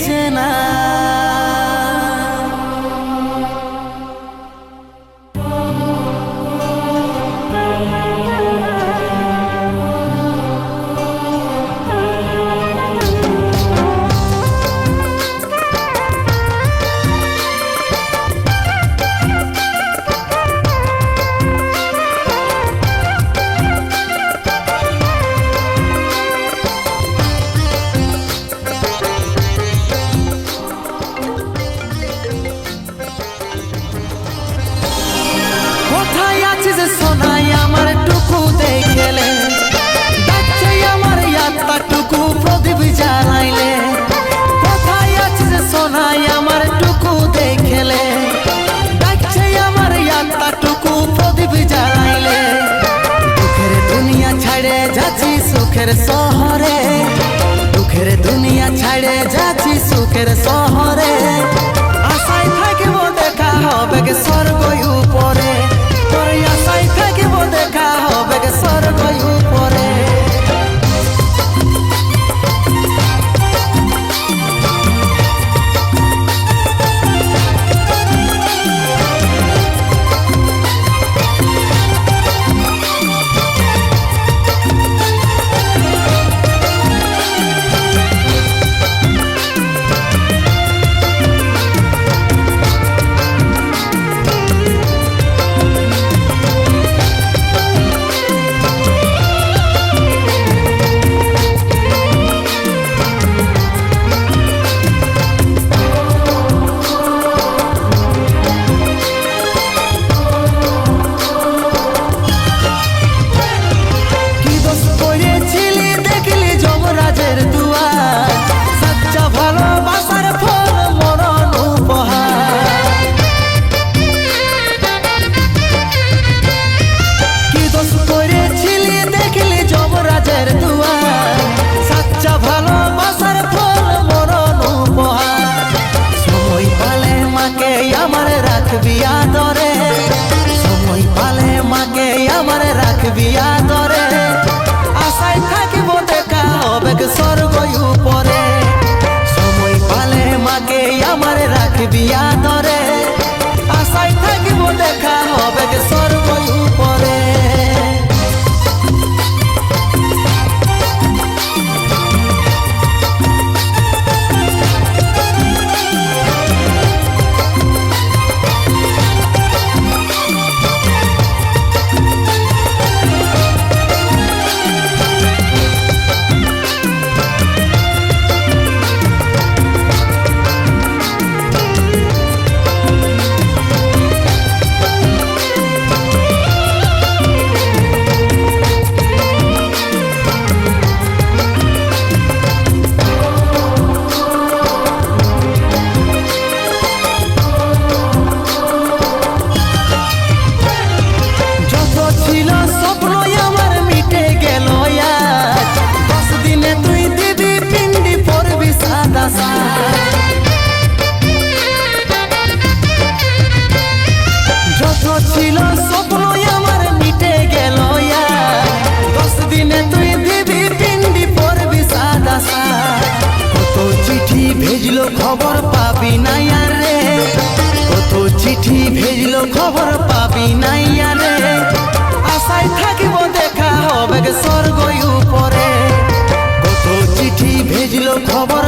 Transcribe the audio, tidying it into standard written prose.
চেনা। কোথায় আছিস সোনাই আমার টুকু দেখেলে, ডাকছে আমার আত্মাটুকু প্রদীপ জ্বালাইলে। কোথায় আছিস সোনাই আমার টুকু দেখেলে, ডাকছে আমার আত্মাটুকু প্রদীপ জ্বালাইলে। দুঃখের দুনিয়া ছাড়ে যাচ্ছি সুখের শহরে, দুঃখের দুনিয়া ছাড়ে যাচ্ছি সুখের শহরে। আশায় থাকিব দেখা হবে গে স্বর্গ উপরে, তোর আশায় থাকিব দেখা হবে গে স্বর্গ উপরে। রাখবিয়া দরে সময় পালে মাকে আমার রাখবিয়া দরে। আশায় থাকিব দেখা হবে স্বর্গ উপরে, সময় পালে মাকে আমার রাখবিয়া দরে। আশায় থাকিব দেখা হবে স্বর্গ উপরে। যত ছিল স্বপ্ন আমার মিটে গেল, 10 দিনে তুই দিবি পিন্ডি পরবি সাদা সাদ। কত চিঠি ভেজলো খবর পাবি নাই রে, কত চিঠি ভেজলো খবর পাবি নাই রে। আশায় থাকিব দেখা হবে স্বর্গ উপরে, কত চিঠি ভেজলো খবর